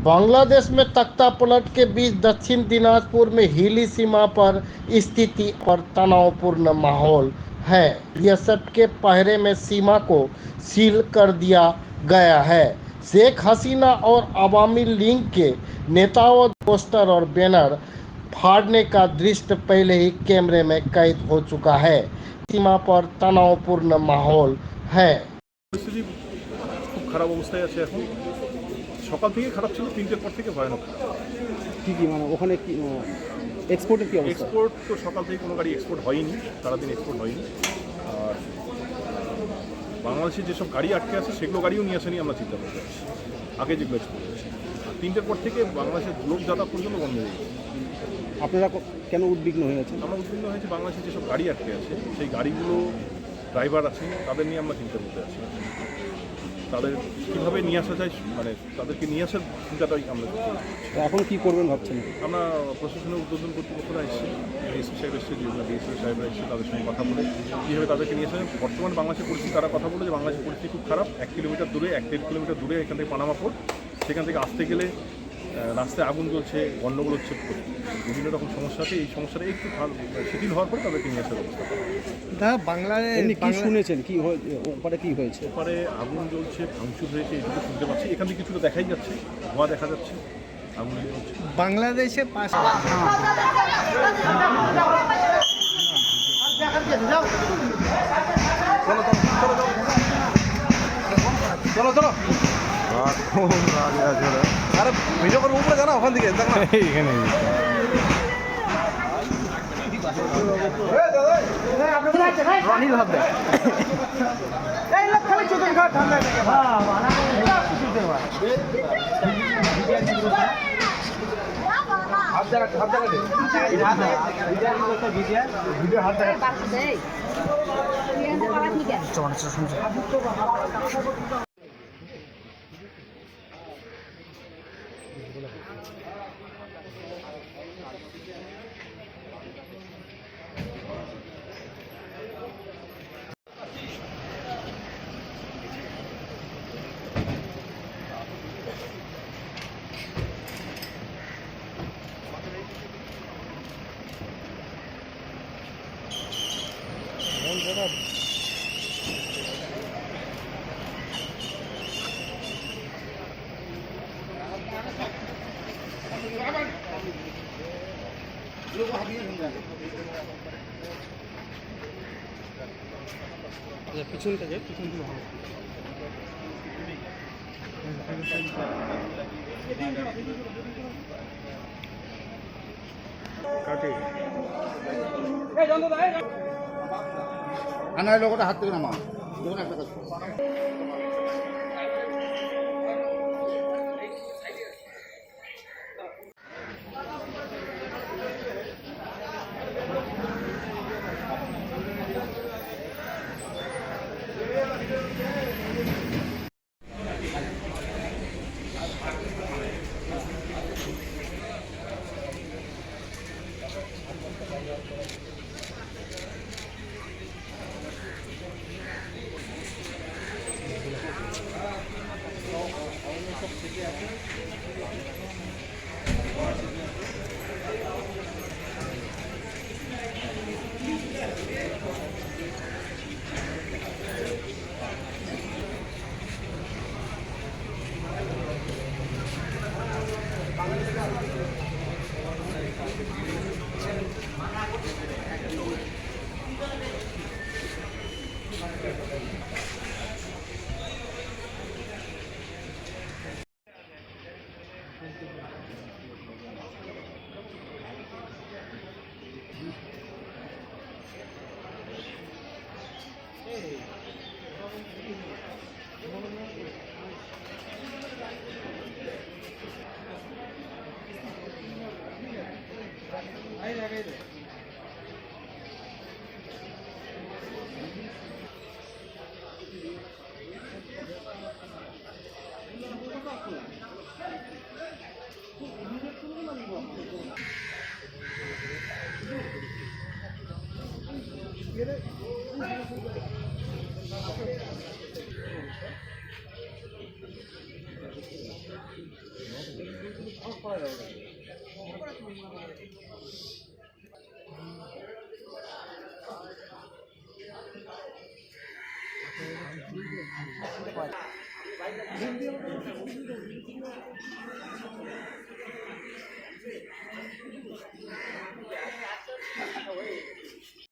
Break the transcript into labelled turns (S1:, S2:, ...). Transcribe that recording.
S1: बांग्लादेश में तख्तापलट के बीच दक्षिण दिनाजपुर में हिली सीमा पर स्थिति और तनावपूर्ण माहौल है। बीएसएफ के पहरे में सीमा को सील कर दिया गया है। शेख हसीना और अवामी लीग के नेताओं पोस्टर और बैनर फाड़ने का दृश्य पहले ही कैमरे में कैद हो चुका है। सीमा पर तनावपूर्ण माहौल है।
S2: খুব খারাপ অবস্থায় আছে এখন। সকাল থেকে খারাপ ছিল, 3টের পর থেকে ভয়ানক খারাপ।
S3: কি মানে ওখানে কি এক্সপোর্টের কি অবস্থা?
S2: এক্সপোর্ট তো সকাল থেকে কোনো গাড়ি এক্সপোর্ট হয়নি, সারাদিন এক্সপোর্ট হয়নি। আর বাংলাদেশের যেসব গাড়ি আটকে আছে সেগুলো গাড়িও নিয়ে আসেনি, আমরা চিন্তা করতে পারছি আগে যেগুলো এক্সপোর্ট হয়েছে। আর 3টের পর থেকে বাংলাদেশের লোক যাতায়াত পর্যন্ত বন্ধ হয়ে গেছে।
S3: আপনারা কেন উদ্বিগ্ন হয়ে আছেন?
S2: আমরা উদ্বিগ্ন হয়েছি বাংলাদেশের যেসব গাড়ি আটকে আছে সেই গাড়িগুলো ড্রাইভার আছে তাদের নিয়ে আমরা চিন্তা করতে আছি। তাদের কীভাবে নিয়ে আসা যায়, মানে তাদেরকে নিয়ে আসার চিন্তাটাই আমরা
S3: এখন কি করবেন ভাবছেন?
S2: আমরা প্রশাসনের উদ্বোধন কর্তৃপক্ষরা এসেছি, ডিএসপি সাহেব এসেছে, ডিএসপি সাহেবরা এসেছে, তাদের সঙ্গে কথা বলে কীভাবে তাদেরকে নিয়ে আসা যায়। বর্তমান বাংলাদেশের পরিস্থিতি তারা কথা বলে যে বাংলাদেশের পরিস্থিতি খুব খারাপ। 1 কিলোমিটার দূরে 1-1.5 কিলোমিটার দূরে এখান থেকে পানামা পোর্ট, সেখান থেকে আসতে গেলে রাস্তায় আগুন জ্বলছে, গণ্ডগোল হচ্ছে, বিভিন্ন রকম সমস্যা আছে। এই সমস্যাটা একটু শিথিল হওয়ার পর তাদেরকে নিয়ে আসার ব্যবস্থা করা।
S3: বাংলাদেশ কি শুনেছেন, কি ওপারে কি হয়েছে?
S2: ওপারে আগুন জ্বলছে, ভাঙচুর হয়েছে, এইটুকু শুনতে পাচ্ছি। এখান থেকে কিছুটা দেখাই যাচ্ছে, ধোঁয়া দেখা যাচ্ছে, আগুন জ্বলছে।
S3: বাংলাদেশের পাশে চলো চলো আরে ভিডিও করে উপরে জানা ওখান থেকে এখানে রনিল হবে এই লোক খালি চোদন খা ঠান্ডা লাগে। হ্যাঁ মানা হাত জায়গা দে ভিডিও হাত জায়গা পিছনটা যে পিছনগুলো হবে কাটে আনার লোকটা হাত থেকে নামা দেখুন একটা কাজ